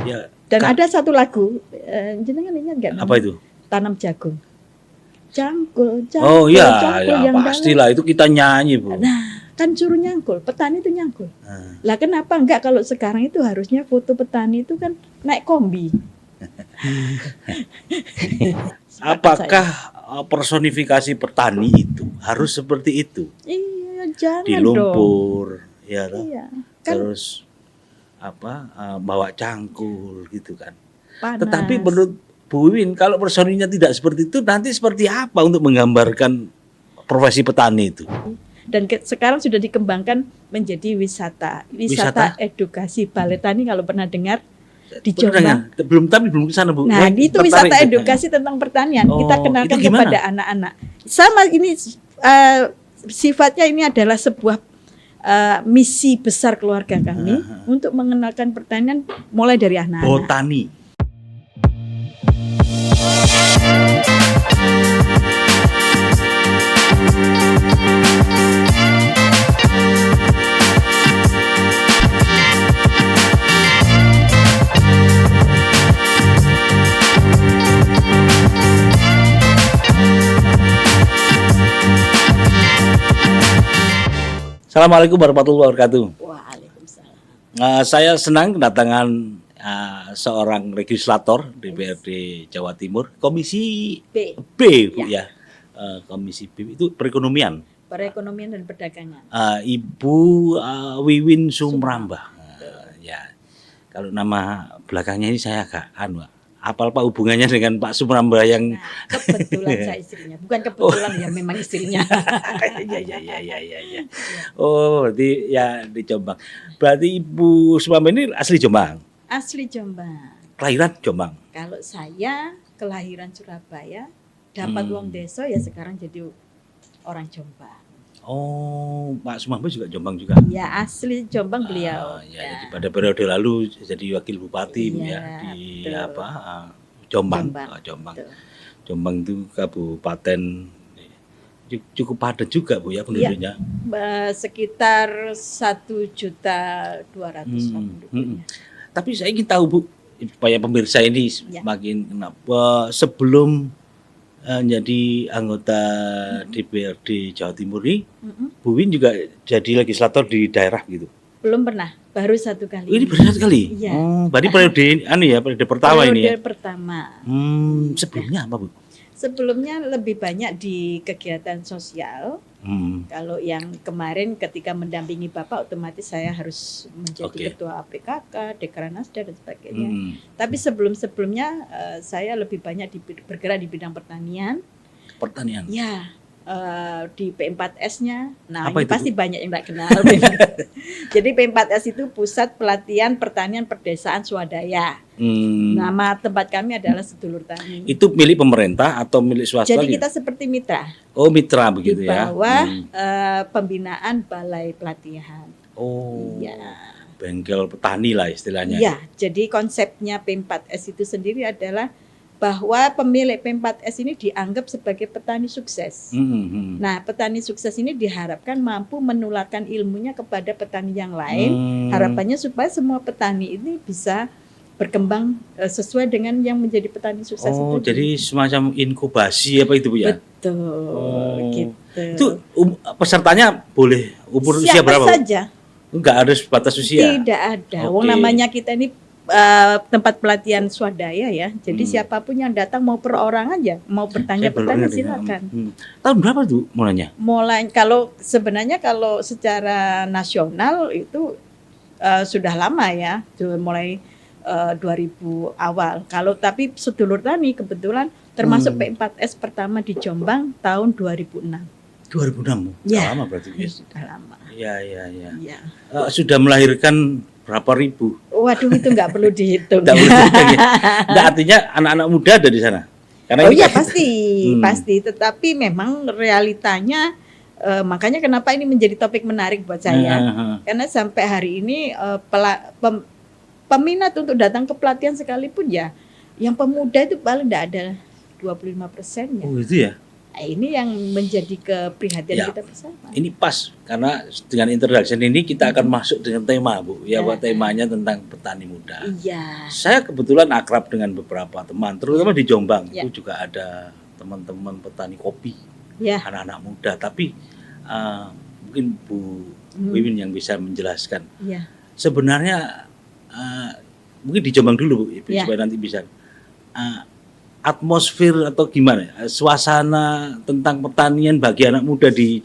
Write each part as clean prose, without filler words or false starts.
Ya. Dan ada satu lagu, jenengan ingat nggak? Apa itu? Tanam jagung. Cangkul, Oh iya, cangkul ya yang pastilah itu kita nyanyi, Bu. Nah, kan suruh nyangkul, petani itu nyangkul. Lah kenapa enggak kalau sekarang itu harusnya foto petani itu kan naik kombi. Apakah personifikasi petani itu harus seperti itu? Iya, jangan di lumpur, dong. Ya toh. Iya, kan terus bawa cangkul gitu kan. Panas. Tetapi menurut Bu Wiwin, kalau personinya tidak seperti itu, nanti seperti apa untuk menggambarkan profesi petani itu? Dan sekarang sudah dikembangkan menjadi wisata edukasi balai tani, kalau pernah dengar di Jombang. Belum ke sana, Bu. Nah, itu wisata edukasi tentang pertanian. Kita kenalkan kepada anak-anak. Sama ini sifatnya ini adalah sebuah misi besar keluarga kami untuk mengenalkan pertanian mulai dari anak-anak. Botani. Assalamualaikum warahmatullahi wabarakatuh. Waalaikumsalam. Saya senang kedatangan seorang legislator DPRD Jawa Timur, Komisi B, Bu ya. Komisi B itu perekonomian dan perdagangan. Ibu Wiwin Sumrambah. Ya. Kalau nama belakangnya ini saya agak apal Pak hubungannya dengan Pak Sumrambah yang kebetulan saya istrinya. Bukan kebetulan ya, memang istrinya. Iya. Oh, berarti ya di Jombang. Berarti Ibu Sumrambah ini asli Jombang. Asli Jombang. Kelahiran Jombang. Kalau saya kelahiran Surabaya, dapat wong desa ya sekarang jadi orang Jombang. Oh, Pak Sumrambah juga Jombang juga. Ya, asli Jombang beliau. Ya. Jadi pada periode lalu jadi wakil bupati ya di Jombang. Jombang. Jombang itu kabupaten cukup padat juga, Bu ya penduduknya. Ya, sekitar 1.200.000 penduduknya. Tapi saya ingin tahu, Bu, supaya pemirsa ini semakin kenapa sebelum jadi anggota DPRD Jawa Timur ini, Bu Win juga jadi legislator di daerah gitu? Belum pernah, baru satu kali. Ini baru satu kali? Iya. Oh, berarti periode pertama ini ya? Periode pertama. Sebelumnya apa, Bu? Sebelumnya lebih banyak di kegiatan sosial. Kalau yang kemarin ketika mendampingi Bapak, otomatis saya harus menjadi ketua PKK, Dekranasda dan sebagainya. Tapi sebelumnya saya lebih banyak bergerak di bidang pertanian. Pertanian? Ya, di P4S-nya. Nah, apa ini itu, pasti Bu? banyak yang nggak kenal. Jadi P4S itu Pusat Pelatihan Pertanian Perdesaan Swadaya. Nama tempat kami adalah Sedulur Tani. Itu milik pemerintah atau milik swasta? Jadi kita seperti mitra. Oh, mitra begitu ya. Di bawah pembinaan Balai Pelatihan. Oh. Iya. Bengkel petani lah istilahnya. Iya, jadi konsepnya P4S itu sendiri adalah bahwa pemilik P4S ini dianggap sebagai petani sukses. Nah, petani sukses ini diharapkan mampu menularkan ilmunya kepada petani yang lain. Harapannya supaya semua petani ini bisa berkembang sesuai dengan yang menjadi petani sukses. Oh, itu. Jadi semacam inkubasi apa itu, Bu ya? Betul, gitu. Itu pesertanya boleh umur usia berapa? Siapa saja. Enggak ada batas usia? Tidak ada. Wong namanya kita ini tempat pelatihan swadaya ya. Jadi siapapun yang datang mau per orang aja, mau bertanya silakan. Tahun berapa tuh mulainya? Kalau sebenarnya kalau secara nasional itu sudah lama ya, mulai 2000 awal. Kalau tapi Sedulur Tani kebetulan termasuk P4S pertama di Jombang tahun 2006. 2006? Ya, lama berarti ya? Sudah lama. Iya. Sudah melahirkan berapa ribu? Waduh, itu nggak perlu dihitung. Nggak perlu dihitung ya? Nggak, artinya anak-anak muda ada di sana? Karena iya pasti. Tetapi memang realitanya, makanya kenapa ini menjadi topik menarik buat saya. Karena sampai hari ini peminat untuk datang ke pelatihan sekalipun ya, yang pemuda itu paling tidak ada 25%-nya. Oh itu ya? Nah, ini yang menjadi keprihatinan Ya, kita bersama. ini pas karena dengan introduction ini kita akan masuk dengan tema, Bu. Ya, Pak, temanya tentang petani muda. Iya. Saya kebetulan akrab dengan beberapa teman, terutama di Jombang. Ya. Itu juga ada teman-teman petani kopi, Ya. anak-anak muda. Tapi mungkin Bu Wiwin yang bisa menjelaskan. Ya. Sebenarnya mungkin di Jombang dulu, Bu, Ya. supaya nanti bisa atmosfer atau gimana, suasana tentang pertanian bagi anak muda di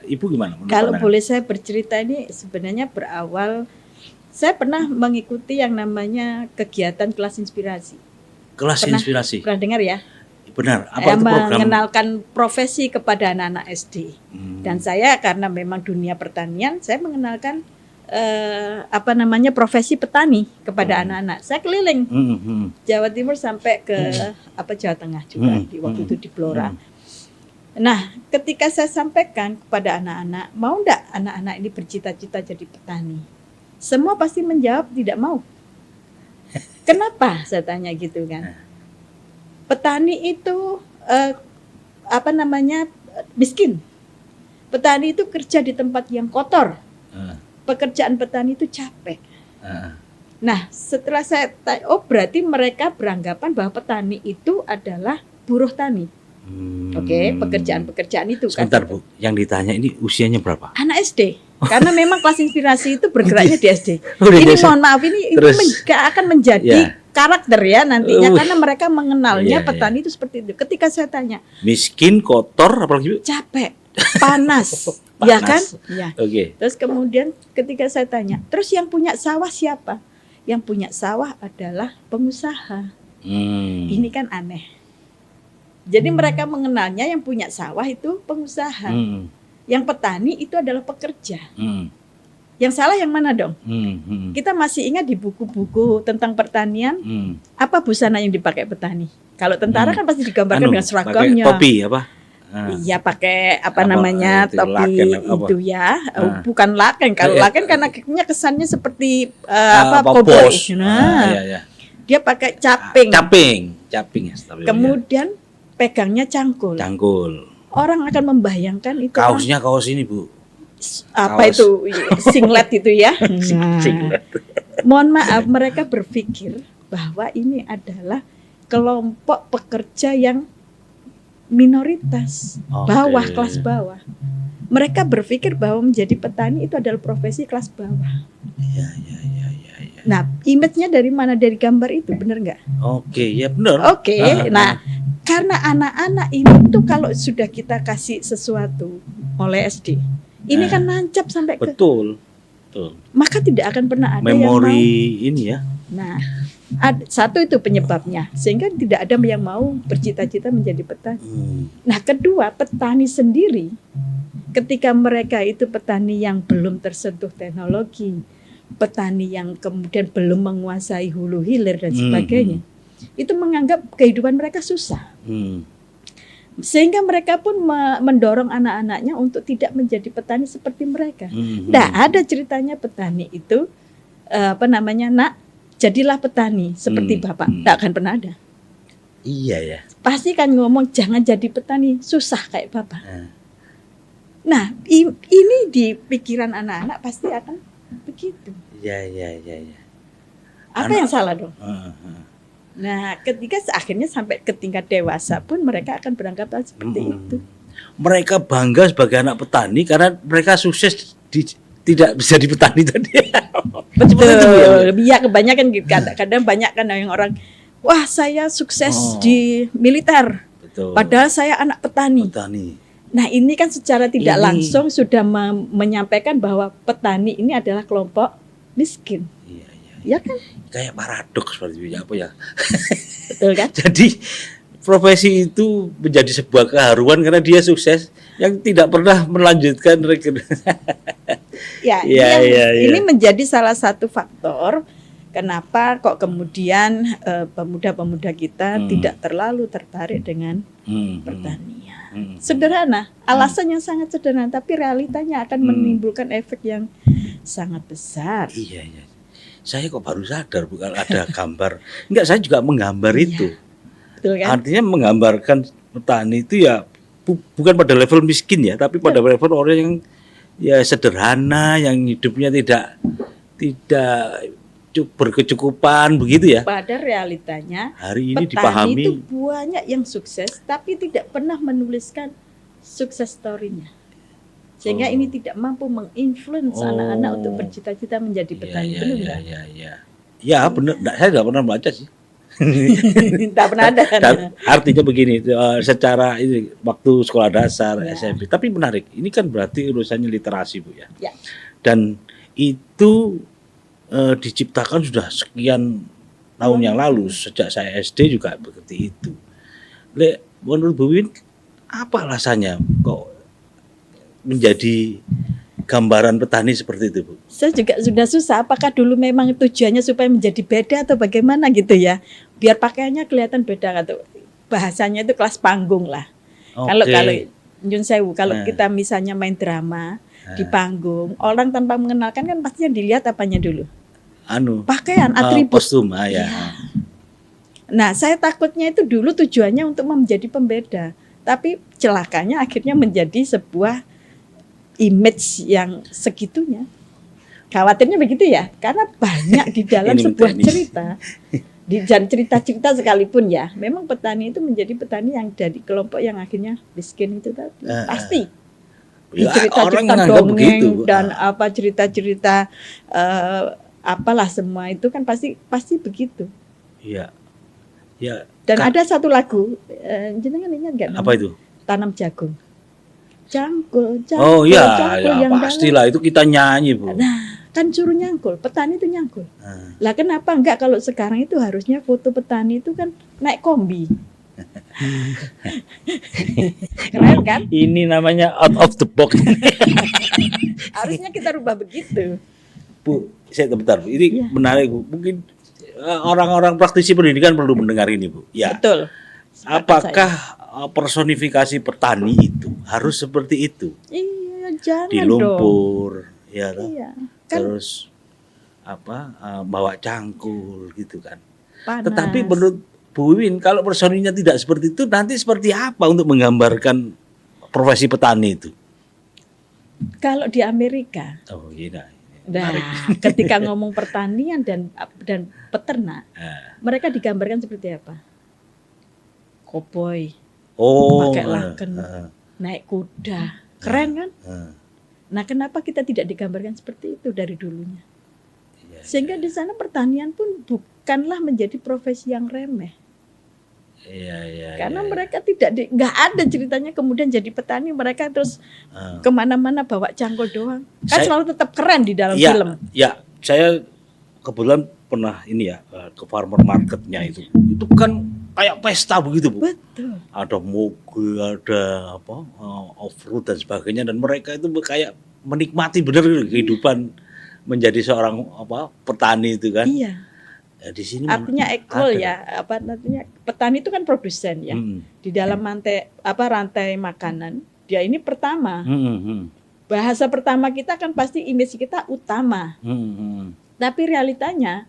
Ibu gimana? Kalau boleh saya bercerita, ini sebenarnya berawal saya pernah mengikuti yang namanya kegiatan kelas inspirasi. Kelas Pernah- inspirasi. Pernah dengar ya? Benar. Apa Saya itu program? mengenalkan profesi kepada anak-anak SD. Hmm. Dan saya karena memang dunia pertanian, saya mengenalkan profesi petani kepada anak-anak. Saya keliling Jawa Timur sampai ke Jawa Tengah juga di waktu itu di Blora. Nah, ketika saya sampaikan kepada anak-anak, mau enggak anak-anak ini bercita-cita jadi petani? Semua pasti menjawab tidak mau. Kenapa? Saya tanya gitu kan. Petani itu miskin. Petani itu kerja di tempat yang kotor. Pekerjaan petani itu capek. Nah, setelah saya tanya, berarti mereka beranggapan bahwa petani itu adalah buruh tani. Oke, pekerjaan-pekerjaan itu. Sebentar, Bu, yang ditanya ini usianya berapa? Anak SD. Karena memang kelas inspirasi itu bergeraknya di SD. Udah Ini biasa. mohon maaf, ini akan menjadi karakter ya nantinya, karena mereka mengenalnya petani itu seperti itu. Ketika saya tanya, miskin, kotor, apalagi, Bu? capek, panas, ya kan? Ya. Oke. Terus kemudian ketika saya tanya, terus yang punya sawah siapa? Yang punya sawah adalah pengusaha. Ini kan aneh. Jadi mereka mengenalnya yang punya sawah itu pengusaha. Yang petani itu adalah pekerja. Yang salah yang mana dong? Kita masih ingat di buku-buku tentang pertanian, apa busana yang dipakai petani? Kalau tentara kan pasti digambarkan dengan seragamnya. Pakai topi apa? Iya, pakai itu, topi laken, apa? itu ya. Bukan laken. Kalau laken kan akhirnya kesannya seperti pos. koboi. Nah, Iya. dia pakai caping. Caping ya. Kemudian pegangnya cangkul. Orang akan membayangkan itu Kaosnya kaos ini, Bu. apa kaos. itu singlet itu ya. Nah, Singlet. mohon maaf, mereka berpikir bahwa ini adalah kelompok pekerja yang minoritas, bawah, kelas bawah. Mereka berpikir bahwa menjadi petani itu adalah profesi kelas bawah. Iya. Nah, image-nya dari mana? Dari gambar itu, benar nggak? Oke, ya benar. Oke, nah karena anak-anak ini tuh kalau sudah kita kasih sesuatu oleh SD, ini kan nancap sampai ke, Betul. maka tidak akan pernah ada Memori yang mau. ini ya. Nah, satu itu penyebabnya, sehingga tidak ada yang mau bercita-cita menjadi petani. Nah, kedua, petani sendiri, ketika mereka itu petani yang belum tersentuh teknologi, petani yang kemudian belum menguasai hulu hilir dan sebagainya, itu menganggap kehidupan mereka susah. Sehingga mereka pun mendorong anak-anaknya untuk tidak menjadi petani seperti mereka. Nah, ada ceritanya petani itu nak, jadilah petani seperti bapak. Tidak akan pernah ada. Iya ya. Pasti kan ngomong jangan jadi petani susah kayak bapak. Nah, ini di pikiran anak-anak pasti akan begitu. Iya. Apa yang salah dong? Nah, ketika akhirnya sampai ke tingkat dewasa pun mereka akan beranggapan seperti itu. Mereka bangga sebagai anak petani karena mereka sukses tidak bisa di petani tadi. Betul. Ya, kebanyakan gitu. Kadang banyak kan yang orang, wah saya sukses di militer. Betul. Padahal saya anak petani. Nah, ini kan secara tidak langsung sudah menyampaikan bahwa petani ini adalah kelompok miskin. Iya. Ya kan? Kayak paradoks seperti itu apa ya? Betul kan? Jadi profesi itu menjadi sebuah keharuan karena dia sukses yang tidak pernah melanjutkan Ini menjadi salah satu faktor kenapa kok kemudian pemuda-pemuda kita tidak terlalu tertarik dengan pertanian. Sederhana, alasan yang sangat sederhana, tapi realitanya akan menimbulkan efek yang sangat besar. Iya. Saya kok baru sadar bukan ada gambar. Enggak, saya juga menggambar itu. Betul kan? Artinya menggambarkan petani itu ya bukan pada level miskin ya, tapi pada level orang yang ya sederhana, yang hidupnya tidak berkecukupan begitu ya. Pada realitanya Hari ini petani dipahami itu banyak yang sukses tapi tidak pernah menuliskan sukses story-nya. Sehingga ini tidak mampu menginfluence anak-anak untuk bercita-cita menjadi petani. Benar enggak? Ya, benar. Saya tidak pernah baca sih. Tidak pernah ada. Artinya begini, secara ini waktu sekolah dasar, SMP. Tapi menarik. Ini kan berarti urusannya literasi, Bu ya. Ya. Dan itu diciptakan sudah sekian tahun yang lalu, sejak saya SD juga seperti itu. Menurut Bu Win, apa alasannya kok menjadi gambaran petani seperti itu, Bu? Saya juga sudah susah. Apakah dulu memang tujuannya supaya menjadi beda atau bagaimana gitu ya? Biar pakaiannya kelihatan beda atau bahasanya itu kelas panggung lah. Kalau Nyun Sewu, kalau kita misalnya main drama di panggung, orang tanpa mengenalkan kan pasti yang dilihat apanya dulu? Pakaian, atribut. Kostum, ya. Nah, saya takutnya itu dulu tujuannya untuk menjadi pembeda, tapi celakanya akhirnya menjadi sebuah image yang segitunya. Khawatirnya begitu ya, karena banyak di dalam sebuah cerita, di cerita-cerita sekalipun ya, memang petani itu menjadi petani yang dari kelompok yang akhirnya miskin itu tadi, pasti. Di cerita-cerita dongeng dan apa cerita-cerita apalah semua itu kan pasti begitu. Iya. Ya. Dan ada satu lagu, jenengan ingat nggak? Apa itu? Tanam jagung. Cangkul, oh iya, ya, pastilah itu kita nyanyi, Bu. Nah, kan suruh nyangkul, petani itu nyangkul. Lah kenapa enggak kalau sekarang itu harusnya foto petani itu kan naik kombi. Keren kan? Ini namanya out of the box. Harusnya kita rubah begitu. Bu, saya bentar, Bu. Ini menarik, Bu. Mungkin orang-orang praktisi pendidikan perlu mendengar ini, Bu. Ya. Betul. Apakah personifikasi petani itu harus seperti itu? Iya, jangan di lumpur, dong. Ya, iya. Terus bawa cangkul gitu kan. Panas. Tetapi menurut Bu Win, kalau personinya tidak seperti itu, nanti seperti apa untuk menggambarkan profesi petani itu? Kalau di Amerika, ketika ngomong pertanian dan peternak, mereka digambarkan seperti apa? Koboi, pakai laken, naik kuda, keren kan? Nah, kenapa kita tidak digambarkan seperti itu dari dulunya? Sehingga di sana pertanian pun bukanlah menjadi profesi yang remeh. Karena mereka nggak ada ceritanya kemudian jadi petani, mereka terus kemana-mana bawa cangkul doang. Kan selalu tetap keren di dalam film. Ya, saya kebetulan pernah ini ya ke farmer marketnya itu kan kayak pesta begitu, Bu. Betul. Ada moge, ada off-road dan sebagainya, dan mereka itu kayak menikmati benar kehidupan menjadi seorang petani itu kan. Iya. Ya, di sini artinya equal ya, artinya petani itu kan produsen ya. Di dalam rantai makanan, dia ini pertama. Bahasa pertama kita kan pasti image kita utama. Tapi realitanya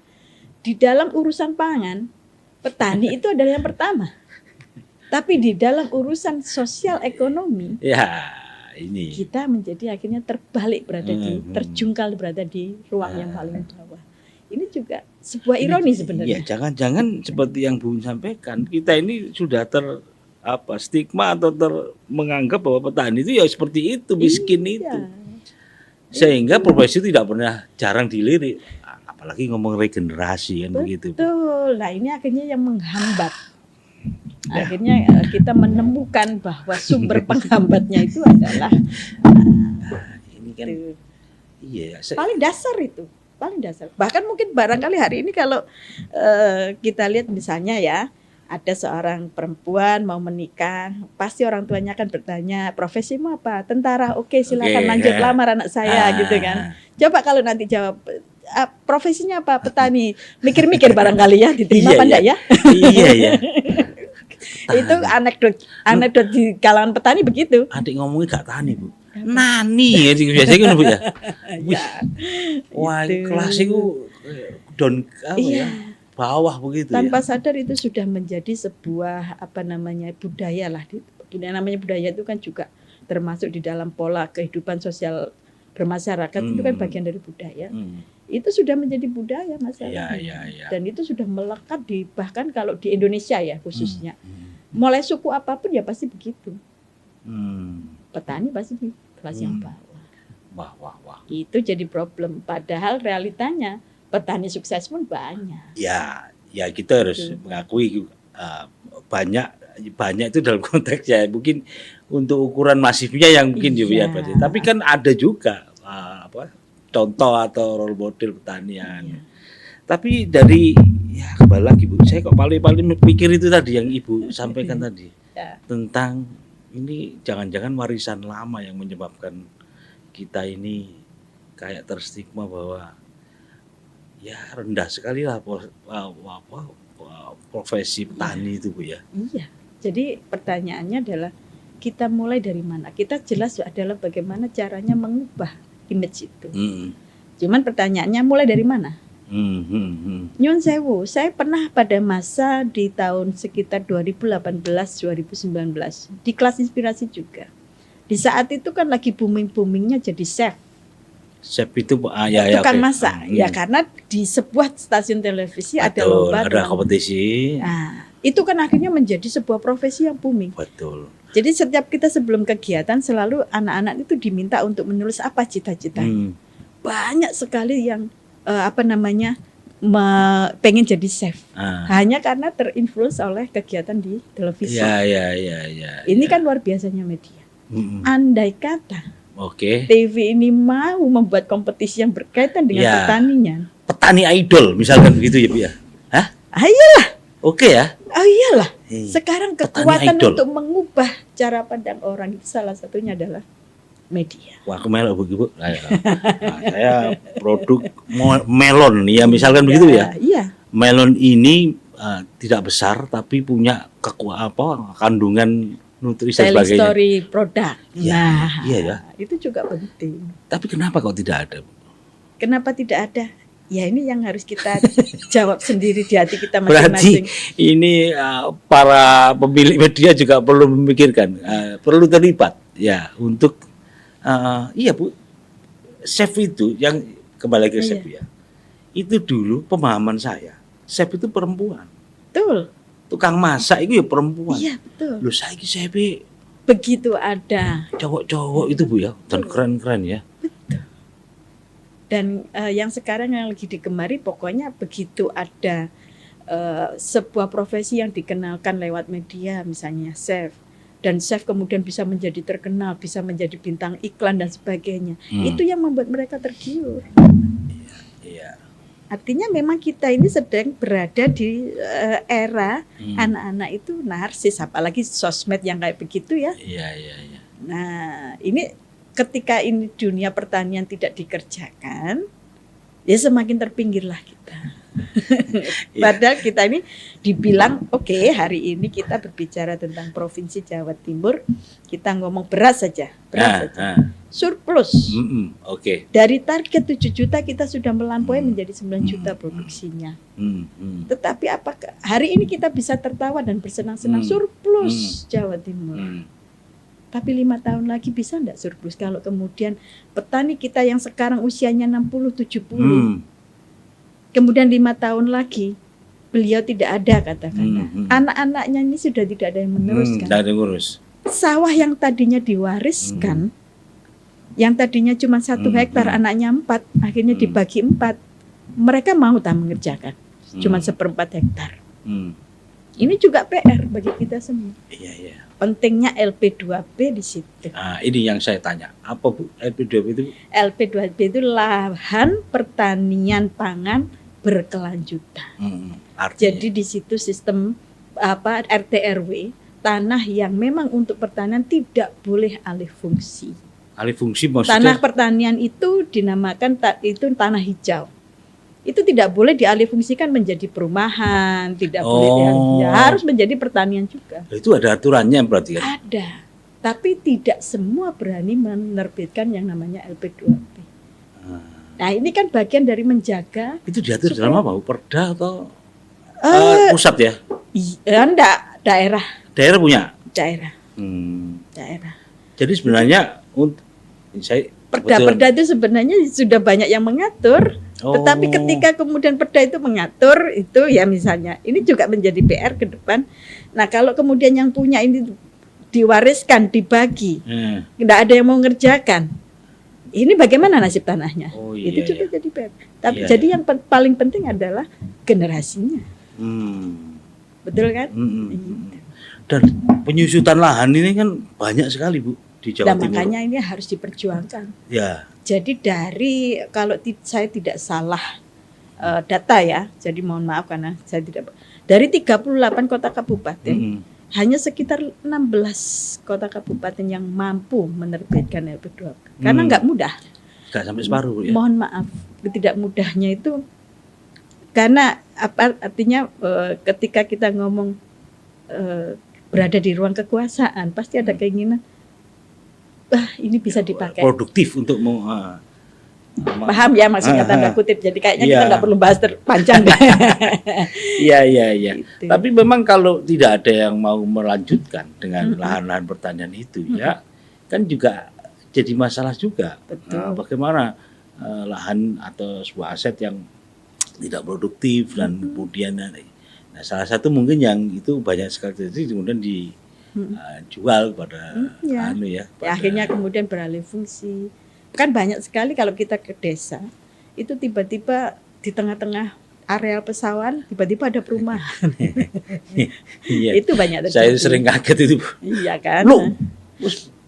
di dalam urusan pangan, petani itu adalah yang pertama. Tapi di dalam urusan sosial ekonomi, ini kita menjadi akhirnya terbalik terjungkal berada di ruang yang paling bawah. Ini juga sebuah ironi sebenarnya. Iya, jangan-jangan seperti yang Bu sampaikan, kita ini sudah stigma atau menganggap bahwa petani itu ya seperti itu, miskin itu. Sehingga profesi itu tidak pernah jarang dilirik, apalagi ngomong regenerasi kan. Begitu. Betul. Nah, ini akhirnya yang menghambat. Akhirnya kita menemukan bahwa sumber penghambatnya itu adalah ini kan paling dasar itu. Paling dasar. Bahkan mungkin barangkali hari ini kalau kita lihat misalnya ya, ada seorang perempuan mau menikah, pasti orang tuanya akan bertanya, profesimu apa? Tentara. Oke, silakan lanjut lamar anak saya gitu kan. Coba kalau nanti jawab profesinya apa? Petani. Mikir-mikir barangkali ya, diterima apa enggak ya? Iya. Itu anekdot di kalangan petani begitu. Adik ngomongnya gak tani, Bu. Nani ya biasanya kan, Bu ya. Wah, kelas itu bawah begitu Tanpa ya. sadar itu sudah menjadi sebuah budaya lah. Namanya budaya itu kan juga termasuk di dalam pola kehidupan sosial bermasyarakat, itu kan bagian dari budaya. Itu sudah menjadi budaya masalahnya. Ya. Dan itu sudah melekat bahkan kalau di Indonesia ya khususnya. Mulai suku apapun ya pasti begitu. Petani pasti di kelas yang bawah. Wah. Itu jadi problem. Padahal realitanya petani sukses pun banyak. Ya kita harus mengakui banyak itu dalam konteks ya mungkin untuk ukuran masifnya yang mungkin juga ya. Tapi kan ada juga contoh atau role model pertanian. Tapi dari kembali lagi Bu, saya kok paling mikir itu tadi yang Ibu sampaikan tadi tentang ini jangan-jangan warisan lama yang menyebabkan kita ini kayak terstigma bahwa ya rendah sekali lah profesi petani itu Bu ya. Iya. Jadi pertanyaannya adalah kita mulai dari mana? Kita jelas adalah bagaimana caranya mengubah image itu. Cuman pertanyaannya mulai dari mana? Nyun sewu, saya pernah pada masa di tahun sekitar 2018-2019 di kelas inspirasi juga. Di saat itu kan lagi boomingnya jadi chef. Chef itu tukang masak. Ya karena di sebuah stasiun televisi ada lomba, ada kompetisi. Nah, itu kan akhirnya menjadi sebuah profesi yang booming. Betul. Jadi setiap kita sebelum kegiatan selalu anak-anak itu diminta untuk menulis apa cita-citanya. Banyak sekali yang pengen jadi chef. Hanya karena terinfluence oleh kegiatan di televisi. Ini kan luar biasanya media. Andai kata TV ini mau membuat kompetisi yang berkaitan dengan pertanian. Petani idol misalkan begitu ya Bu ya. Hah? Iyalah. Ya. Oh iyalah. Sekarang kekuatan untuk mengubah cara pandang orang itu salah satunya adalah media. Wah, aku melok begitu. Saya produk melon ya misalkan begitu ya. Iya. Melon ini tidak besar tapi punya kandungan nutrisi dan sebagainya. Story produk. Iya ya. Itu juga penting. Tapi kenapa kok tidak ada? Kenapa tidak ada? Ya ini yang harus kita jawab sendiri di hati kita masing-masing. Berarti ini para pemilik media juga perlu memikirkan, perlu terlibat ya untuk Bu. Chef itu yang kembali ke chef ya. Itu dulu pemahaman saya. Chef itu perempuan. Betul. Tukang masak itu ya perempuan. Iya, betul. Loh saiki chef begitu ada cowok-cowok itu Bu ya, dan keren-keren ya. Betul. Dan yang sekarang yang lagi digemari pokoknya begitu ada sebuah profesi yang dikenalkan lewat media misalnya chef. Dan chef kemudian bisa menjadi terkenal, bisa menjadi bintang iklan dan sebagainya. Itu yang membuat mereka tergiur. Iya. Artinya memang kita ini sedang berada di era anak-anak itu narsis, apalagi sosmed yang kayak begitu ya. Iya. Nah, ini ketika ini dunia pertanian tidak dikerjakan, ya semakin terpinggirlah kita. Padahal kita ini dibilang hari ini kita berbicara tentang Provinsi Jawa Timur, kita ngomong beras saja. Surplus. Dari target 7 juta kita sudah melampaui menjadi 9 juta produksinya. Tetapi apakah hari ini kita bisa tertawa dan bersenang-senang surplus Jawa Timur? Tapi 5 tahun lagi bisa enggak surplus kalau kemudian petani kita yang sekarang usianya 60-70 kemudian 5 tahun lagi beliau tidak ada katakanlah. Anak-anaknya ini sudah tidak ada yang meneruskan. Tidak ada yang ngurus. Sawah yang tadinya diwariskan, yang tadinya cuma 1 hektar, anaknya 4, akhirnya dibagi 4. Mereka mau tak mengerjakan, cuma 1/4 hektar. Ini juga PR bagi kita semua. Iya. Pentingnya LP2P di situ. Ini yang saya tanya. Apa Bu LP2P itu? LP2P itu lahan pertanian pangan berkelanjutan. Jadi di situ sistem RT RW, tanah yang memang untuk pertanian tidak boleh alih fungsi. Alih fungsi maksudnya? Tanah pertanian itu dinamakan itu tanah hijau. Itu tidak boleh dialih fungsikan menjadi perumahan, tidak boleh harus menjadi pertanian juga. Itu ada aturannya berarti kan? Ada. Tapi tidak semua berani menerbitkan yang namanya LP2P. Nah, ini kan bagian dari menjaga. Itu diatur dalam apa? Perda atau Pusat ya? Enggak, daerah. Daerah punya? Daerah. Hmm. Daerah. Jadi sebenarnya saya Perda itu sebenarnya sudah banyak yang mengatur. Tetapi ketika kemudian perda itu mengatur itu ya misalnya ini juga menjadi PR ke depan. Nah kalau kemudian yang punya ini diwariskan, dibagi, tidak ada yang mau ngerjakan, ini bagaimana nasib tanahnya? Itu juga jadi PR. Tapi jadi yang paling penting adalah generasinya, betul kan? Dan penyusutan lahan ini kan banyak sekali Bu di Jawa Timur. Makanya ini harus diperjuangkan. Ya. Jadi dari kalau saya tidak salah data ya, jadi mohon maaf karena saya tidak, dari 38 kota kabupaten hanya sekitar 16 kota kabupaten yang mampu menerbitkan LP2P. Karena nggak mudah. Nggak sampai separuh ya. Mohon maaf, tidak mudahnya itu karena artinya ketika kita ngomong berada di ruang kekuasaan pasti ada keinginan ini bisa dipakai. Produktif untuk paham ya maksudnya tanda kutip. Jadi kayaknya kita nggak perlu bahas terpanjang. Iya. Gitu. Tapi memang kalau tidak ada yang mau melanjutkan dengan lahan-lahan pertanian itu ya kan juga jadi masalah juga. Nah, bagaimana lahan atau sebuah aset yang tidak produktif dan kemudian salah satu mungkin yang itu banyak sekali jadi kemudian dijual pada akhirnya kemudian beralih fungsi. Kan banyak sekali kalau kita ke desa itu tiba-tiba di tengah-tengah areal pesawahan tiba-tiba ada perumahan. Itu banyak terjadi. Saya sering kaget itu. Iya kan? Loh,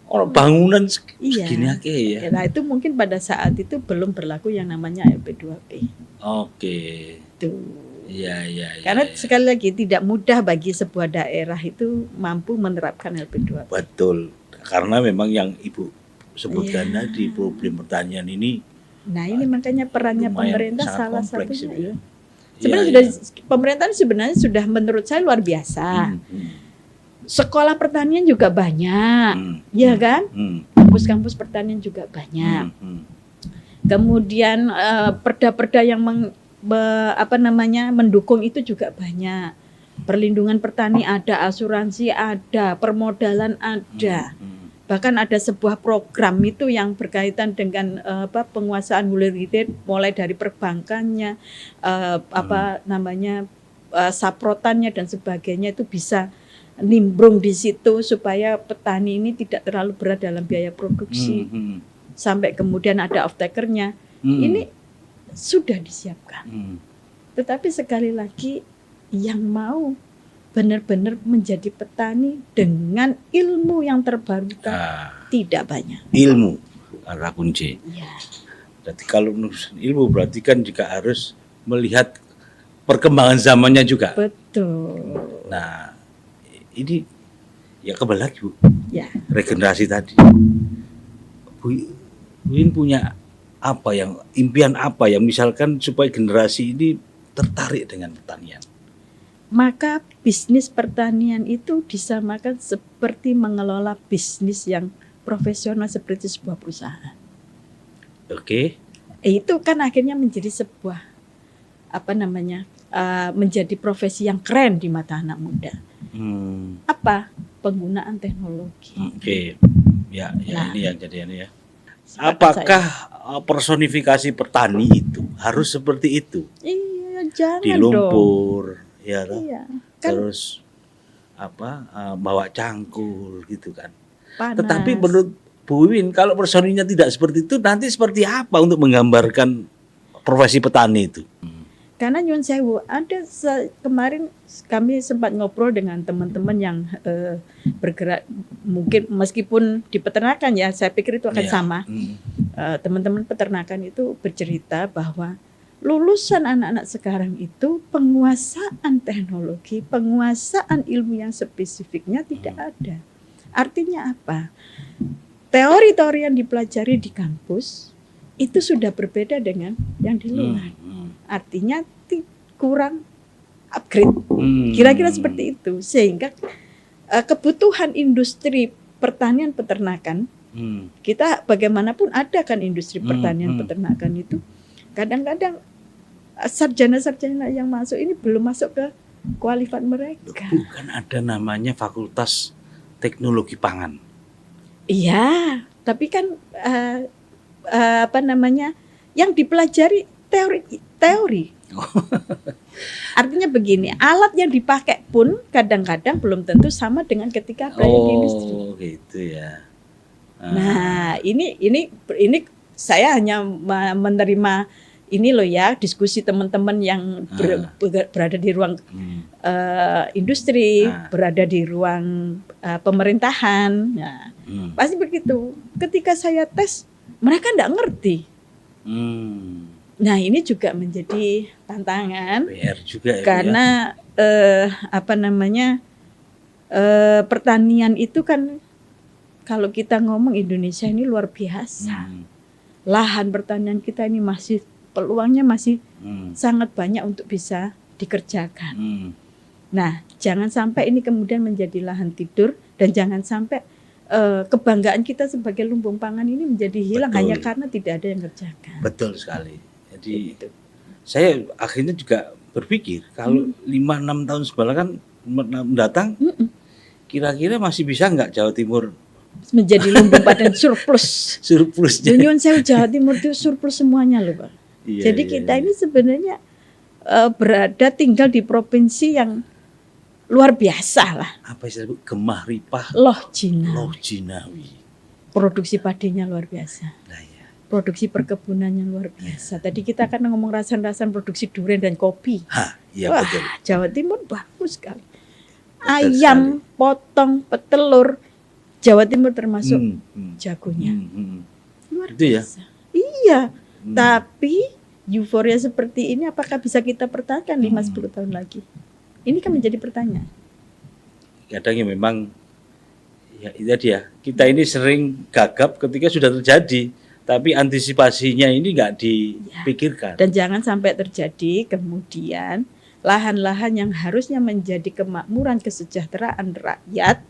orang bangunan segini akeh ya. Nah itu mungkin pada saat itu belum berlaku yang namanya LP2P. Oke. Tuh. Iya. Karena sekali lagi tidak mudah bagi sebuah daerah itu mampu menerapkan LP2P. Betul. Karena memang yang Ibu sebutkan tadi problem pertanian ini. Nah ini makanya perannya pemerintah salah satunya. Ya. Sebenarnya pemerintah sebenarnya sudah menurut saya luar biasa. Sekolah pertanian juga banyak, ya kan? Kampus-kampus pertanian juga banyak. Kemudian perda-perda yang mendukung itu juga banyak. Perlindungan petani ada, asuransi ada, permodalan ada. Bahkan ada sebuah program itu yang berkaitan dengan penguasaan hulu hilir mulai dari perbankannya, saprotannya dan sebagainya itu bisa nimbrung di situ supaya petani ini tidak terlalu berat dalam biaya produksi. Sampai kemudian ada off-takernya. Ini sudah disiapkan. Tetapi sekali lagi yang mau benar-benar menjadi petani dengan ilmu yang terbarukan tidak banyak. Ilmu adalah kunci. Ya. Jadi kalau ilmu berarti kan juga harus melihat perkembangan zamannya juga. Betul. Nah, ini ya kembali lagi Bu. Ya. Regenerasi tadi. Bu Win punya apa yang impian apa yang misalkan supaya generasi ini tertarik dengan pertanian? Maka bisnis pertanian itu disamakan seperti mengelola bisnis yang profesional seperti sebuah perusahaan. Oke. Itu kan akhirnya menjadi sebuah menjadi profesi yang keren di mata anak muda. Apa? Penggunaan teknologi. Oke. Ya ini yang jadinya ya. Apakah personifikasi petani itu harus seperti itu? Iya, jangan di lumpur, dong. Ya iya, kan? Terus bawa cangkul gitu kan. Panas. Tetapi menurut Bu Wiwin kalau personinya tidak seperti itu nanti seperti apa untuk menggambarkan profesi petani itu? Karena nyun sewu ada kemarin kami sempat ngobrol dengan teman-teman yang bergerak mungkin meskipun di peternakan ya saya pikir itu akan sama. Teman-teman peternakan itu bercerita bahwa lulusan anak-anak sekarang itu penguasaan teknologi, penguasaan ilmu yang spesifiknya tidak ada. Artinya apa? Teori-teori yang dipelajari di kampus itu sudah berbeda dengan yang di luar. Artinya kurang upgrade. Kira-kira seperti itu. Sehingga kebutuhan industri pertanian peternakan, kita bagaimanapun ada kan industri pertanian peternakan itu, kadang-kadang sarjana-sarjana yang masuk ini belum masuk ke kualifikasi mereka. Bukan ada namanya Fakultas Teknologi Pangan. Iya, tapi kan apa namanya, yang dipelajari teori. Artinya begini, alat yang dipakai pun kadang-kadang belum tentu sama dengan ketika belajar di industri. Oh, gitu ya. Nah, ini saya hanya menerima ini loh ya, diskusi teman-teman yang berada di ruang industri, berada di ruang pemerintahan. Nah, pasti begitu. Ketika saya tes, mereka enggak ngerti. Nah, ini juga menjadi tantangan. PR juga ya. Karena apa namanya? Pertanian itu kan, kalau kita ngomong Indonesia ini luar biasa. Lahan pertanian kita ini masih peluangnya masih sangat banyak untuk bisa dikerjakan. Nah, jangan sampai ini kemudian menjadi lahan tidur, dan jangan sampai kebanggaan kita sebagai lumbung pangan ini menjadi hilang. Betul. Hanya karena tidak ada yang kerjakan. Betul sekali. Jadi saya akhirnya juga berpikir kalau 5-6 tahun sebelum mendatang, kira-kira masih bisa nggak Jawa Timur menjadi lumbung pangan surplus? Surplusnya. Nyuwun sewu, Jawa Timur itu surplus semuanya loh, Pak. Iya, jadi kita ini sebenarnya berada tinggal di provinsi yang luar biasa lah. Apa istilah Gemah Ripah? Loh Jinawi. Produksi padinya luar biasa. Nah, ya. Produksi perkebunannya luar biasa. Tadi kita akan ngomong rasan-rasan produksi durian dan kopi. Iya betul. Jawa Timur bagus sekali. Ayam, potong, petelur, Jawa Timur termasuk jagonya. Luar biasa. Iya. Tapi euforia seperti ini apakah bisa kita pertahankan 5-10 tahun lagi? Ini kan menjadi pertanyaan. Kadang ya memang ya itu dia. Kita ini sering gagap ketika sudah terjadi, tapi antisipasinya ini nggak dipikirkan. Dan jangan sampai terjadi kemudian lahan-lahan yang harusnya menjadi kemakmuran kesejahteraan rakyat,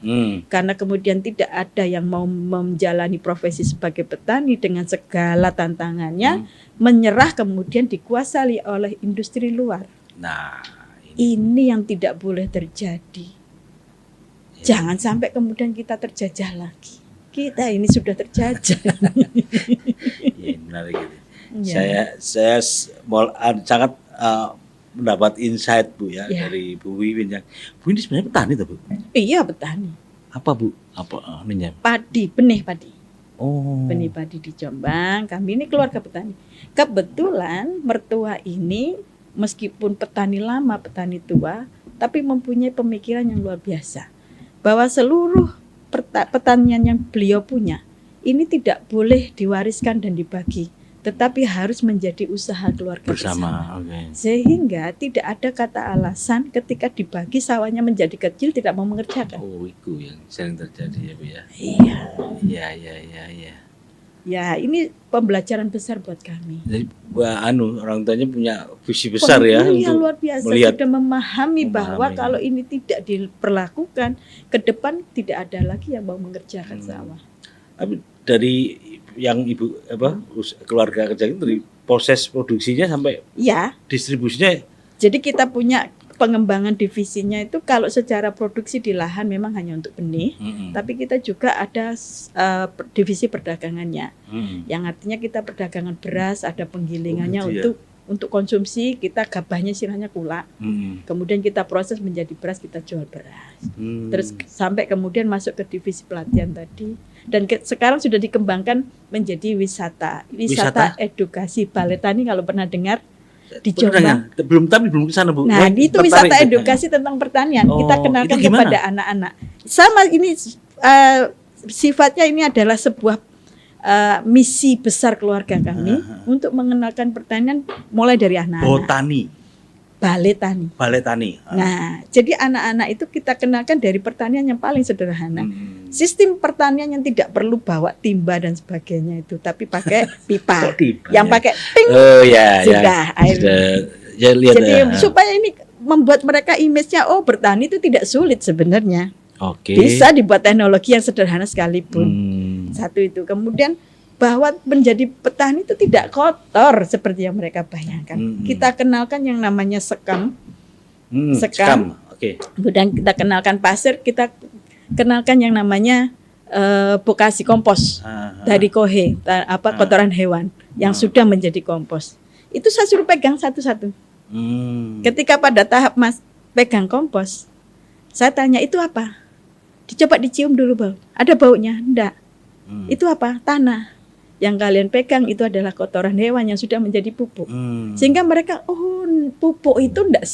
karena kemudian tidak ada yang mau menjalani profesi sebagai petani dengan segala tantangannya, menyerah kemudian dikuasai oleh industri luar. Nah, ini yang tidak boleh terjadi. Jangan sampai kemudian kita terjajah lagi. Kita ini sudah terjajah. Ya, menarik gitu. Ya. Saya sangat mendapat insight Bu ya, dari Bu Wiwin. Bu ini sebenarnya petani tuh Bu? Iya petani. Apa Bu? Apa namanya? Padi, benih padi. Oh. Benih padi di Jombang. Kami ini keluarga petani. Kebetulan mertua ini meskipun petani lama, petani tua, tapi mempunyai pemikiran yang luar biasa. Bahwa seluruh pertanian yang beliau punya ini tidak boleh diwariskan dan dibagi, tetapi harus menjadi usaha keluarga bersama. Okay. Sehingga tidak ada kata alasan ketika dibagi sawahnya menjadi kecil tidak mau mengerjakan. Oh, itu yang sering terjadi ya Bu ya. Iya. Ya, ini pembelajaran besar buat kami. Jadi orang tuanya punya visi besar ya untuk luar biasa, sudah memahami bahwa kalau ini tidak diperlakukan ke depan tidak ada lagi yang mau mengerjakan sawah. Tapi dari yang Ibu keluarga kerjain dari proses produksinya sampai distribusinya. Jadi kita punya pengembangan divisinya itu kalau secara produksi di lahan memang hanya untuk benih, tapi kita juga ada divisi perdagangannya, yang artinya kita perdagangan beras, ada penggilingannya untuk konsumsi, kita gabahnya istilahnya kulak, kemudian kita proses menjadi beras, kita jual beras, terus sampai kemudian masuk ke divisi pelatihan tadi, dan sekarang sudah dikembangkan menjadi wisata edukasi balai tani kalau pernah dengar. Di Jombang. Belum ke sana Bu. Nah, itu wisata edukasi tentang pertanian. Kita kenalkan kepada anak-anak. Sama ini sifatnya ini adalah sebuah misi besar keluarga kami untuk mengenalkan pertanian mulai dari anak-anak. Balai tani. Nah, jadi anak-anak itu kita kenalkan dari pertanian yang paling sederhana. Sistem pertanian yang tidak perlu bawa timba dan sebagainya itu, tapi pakai pipa yang pakai ping. Sudah air. Jadi supaya ini membuat mereka image-nya bertani itu tidak sulit sebenarnya. Bisa dibuat teknologi yang sederhana sekalipun. Satu itu. Kemudian bahwa menjadi petani itu tidak kotor seperti yang mereka bayangkan. Kita kenalkan yang namanya sekam. Sekam. Oke. Kemudian kita kenalkan pasir, kita kenalkan yang namanya bokasi kompos dari kohe, kotoran hewan yang sudah menjadi kompos. Itu saya suruh pegang satu-satu. Ketika pada tahap Mas pegang kompos, saya tanya itu apa? Dicoba dicium dulu bau. Ada baunya? Enggak. Itu apa? Tanah. Yang kalian pegang itu adalah kotoran hewan yang sudah menjadi pupuk. Sehingga mereka, pupuk itu enggak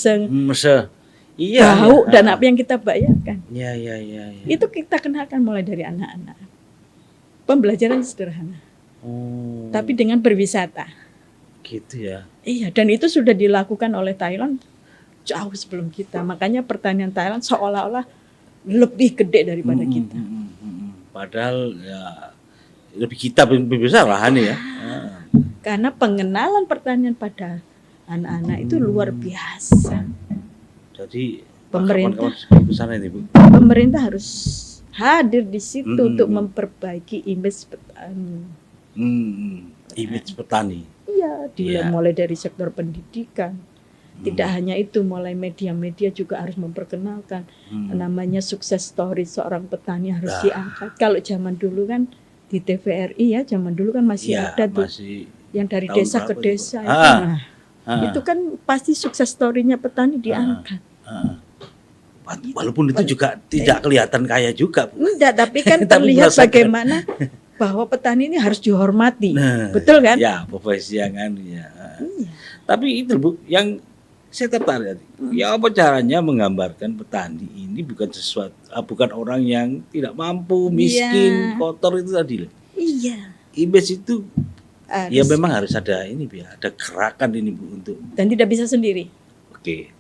bau dan apa yang kita bayangkan. Iya. Itu kita kenalkan mulai dari anak-anak. Pembelajaran sederhana. Tapi dengan berwisata. Gitu ya. Iya, dan itu sudah dilakukan oleh Thailand jauh sebelum kita. Makanya pertanian Thailand seolah-olah lebih gede daripada kita. Padahal ya lebih besar lahannya ya. Karena pengenalan pertanian pada anak-anak itu luar biasa. Jadi pemerintah harus hadir di situ untuk memperbaiki image petani. Image petani. Iya, mulai dari sektor pendidikan. Tidak hanya itu, mulai media-media juga harus memperkenalkan namanya sukses story seorang petani harus diangkat. Kalau zaman dulu kan di TVRI ya, zaman dulu kan masih ada tuh yang dari desa ke desa itu kan pasti sukses story-nya petani diangkat. Walaupun itu juga tidak kelihatan kaya juga. Enggak, tapi kan terlihat bagaimana bahwa petani ini harus dihormati. Betul kan? Ya, profesi yang Iya. Tapi itu Bu, yang saya tertarik. Ya apa caranya menggambarkan petani ini bukan orang yang tidak mampu, miskin, kotor itu tadi loh. Iya. Image itu ya memang harus ada ini Bu, ada gerakan ini Bu untuk. Dan tidak bisa sendiri. Oke.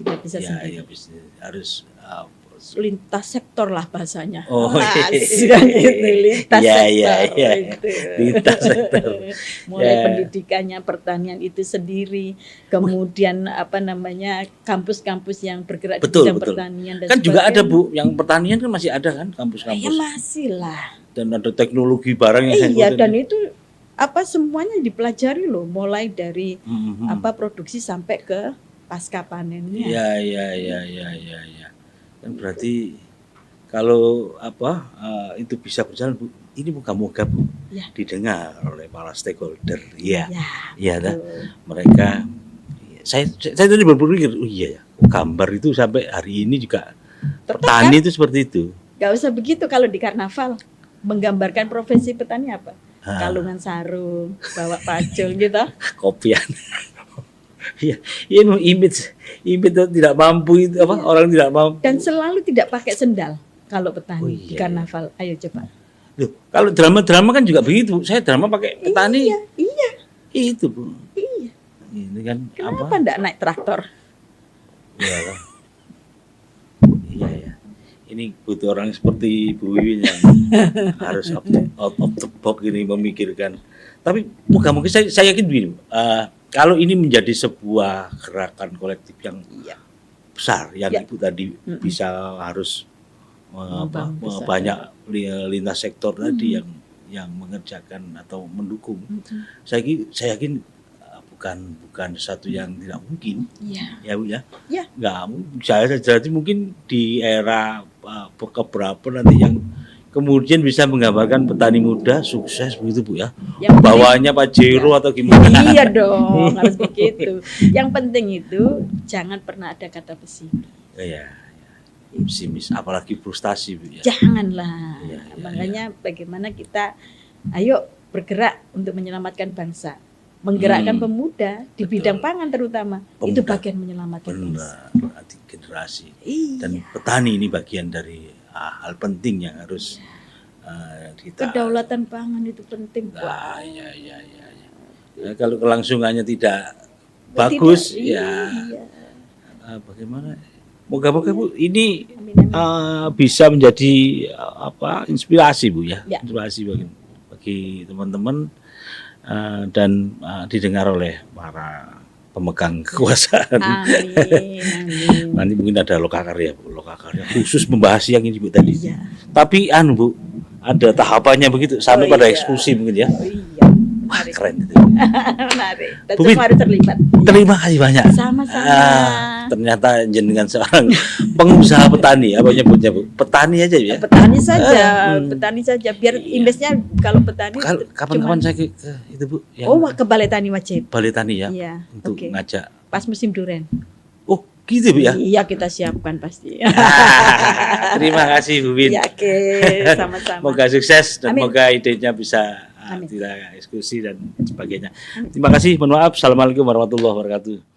Tidak bisa sendiri. Ya, harus lintas sektor lah bahasanya. Lintas sektor. Lintas sektor. Mulai pendidikannya, pertanian itu sendiri, kemudian kampus-kampus yang bergerak di bidang pertanian dan kan sebagainya. Juga ada Bu, yang pertanian kan masih ada kan kampus-kampus. Ya masih lah. Dan ada teknologi barang yang dan itu semuanya dipelajari loh, mulai dari produksi sampai ke pasca panennya. Iya. Dan berarti kalau itu bisa berjalan Bu, ini moga-moga Bu didengar oleh para stakeholder. Iya. Mereka saya tadi berpikir, gambar itu sampai hari ini juga petani itu seperti itu. Gak usah begitu kalau di karnaval menggambarkan profesi petani apa? Kalungan sarung, bawa pacul gitu. Kopian. Iya, image tidak mampu itu orang tidak mampu. Dan selalu tidak pakai sendal kalau petani di karnaval. Ayo coba. Loh, kalau drama kan juga begitu. Saya drama pakai petani. Iya. Itu Bu. Iya. Ini kan kenapa enggak naik traktor? Iya. Ini butuh orang seperti Bu Wiwin yang harus out of the box ini memikirkan. Tapi moga-moga saya yakin begini. Kalau ini menjadi sebuah gerakan kolektif yang besar, yang Ibu tadi bisa harus banyak lintas sektor tadi yang mengerjakan atau mendukung. Saya yakin bukan satu yang tidak mungkin. Ya Bu ya. Nggak, jadi mungkin di era keberapa nanti yang kemudian bisa menggambarkan petani muda sukses begitu Bu ya. Bawahnya Pak Jero atau gimana? Iya dong, harus begitu. Yang penting itu jangan pernah ada kata pesimis. Iya. Pesimis, apalagi frustasi Bu ya. Janganlah. Makanya bagaimana kita ayo bergerak untuk menyelamatkan bangsa. Menggerakkan pemuda di bidang pangan terutama. Itu bagian menyelamatkan bangsa. Berarti generasi. Dan petani ini bagian dari hal penting yang harus kita. Kedaulatan pangan itu penting. Ya, kalau kelangsungannya tidak bagus bagaimana? Moga-moga Bu ini bisa menjadi inspirasi Bu ya. Inspirasi bagi teman-teman dan didengar oleh para pemegang kekuasaan. Amin. Nanti mungkin ada lokakarya Bu, lokakarya khusus membahas yang ini Bu tadi. Tapi Bu, ada tahapannya begitu sampai pada iya. eksekusi mungkin ya. Oh, iya. Wah, Menarik. keren itu. Menarik. Dan Bu Win, semua harus terlibat. terima kasih banyak. Sama-sama. Ternyata jenengan seorang pengusaha petani, apa nyebutnya Bu? Petani aja ya. Petani saja, petani saja. Biar image-nya kalau petani. Kapan-kapan saya ke itu Bu, yang Oh, ke Balai Tani wajib. Balai Tani ya, Iya. untuk Oke. ngajak. Pas musim duren. Oh, gitu Bu ya. Iya, kita siapkan pasti. Terima kasih Bu Win. Ya, oke, sama-sama. Semoga sukses dan Amin. semoga idenya bisa Amin. tidak eksekusi dan sebagainya. Terima kasih. Mohon maaf. Assalamualaikum warahmatullahi wabarakatuh.